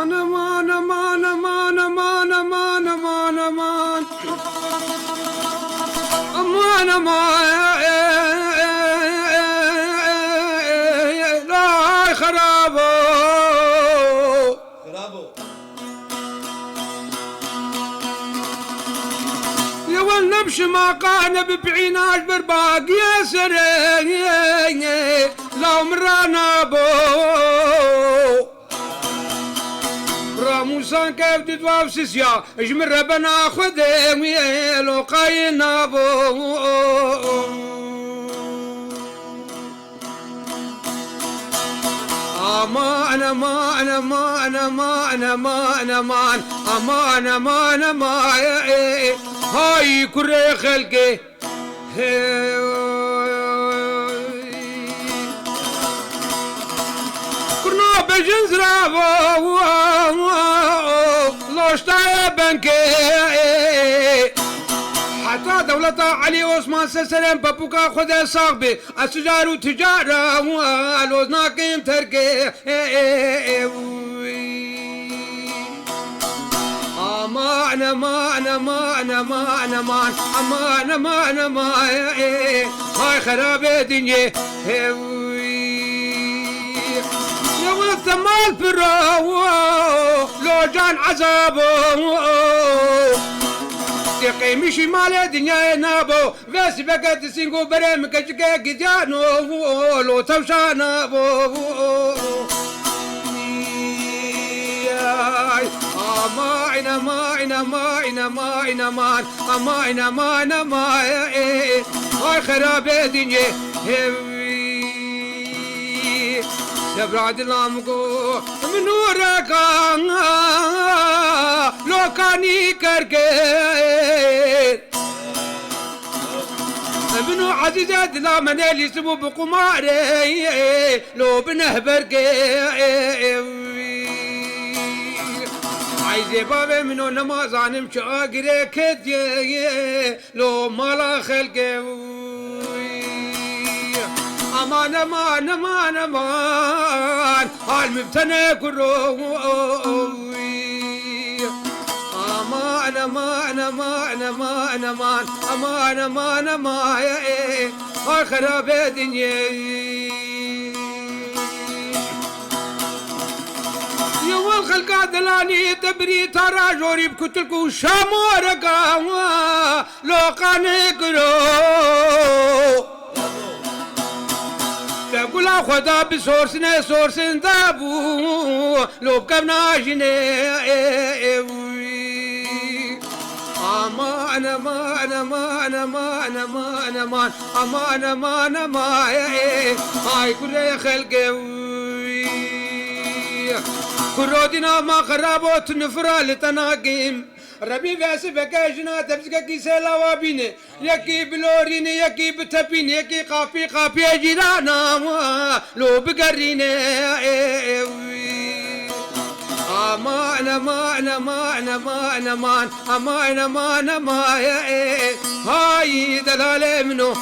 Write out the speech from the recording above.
Aman aman aman aman aman aman aman aman. Aman aman. Ay harabo. Bravo. يا والنبش ما قانا ببعيناش برباق يا سرين لو مرانا بو راموسان كيف تدواف سيسيا اجمر ربنا خدم لو قاينا بو امان امان امان امان امان امان امان امان امان هاي كره خلقي كنا بجنزرا لوشتا بنكي حتى دولة علي عثمان سلام بابوكا خدا صاحبي السجار وتجارة والوزنا كيم تركي امان امان امان امان امان امان امان امان هاي خراب الدنيا يا ولد مال برو لو جان عذابه تقيمي شمال الدنيا نابو بس بقت سينغو بريم كجكا جديانو لو توشانا بو امان امان امان امان امان امان امان امان هاي خراب الدنيا سبراد لامكو من نورك لو كاني كركي ابنو عزيزات لا منالي سبو بقماري لو بنهبركي عايزي بابي منو نمازانم شاقري كدي لو مالا خلقي امان امان امان امان المبتنى كروي امان امان امان امان امان امان امان امان هاي خراب الدنيا يوم الخلق دلاني تبري ترى جوري بكتلكو شاموركا لو قاني كرو تقول خدا بسورسنا سورسن دابو لو بكبنا جني امان امان امان امان امان امان امان امان امان هاي كل خلقي كرودنا ما خرابوت نفرا لتناقيم ربي فاسي بكاجنا تبسكا كي سلا وبيني يكي بلوريني يكي بتبيني يكي قافي قافي جيرانا لو بقريني امان امان امان امان امان امان امان امان هاي دلالة منو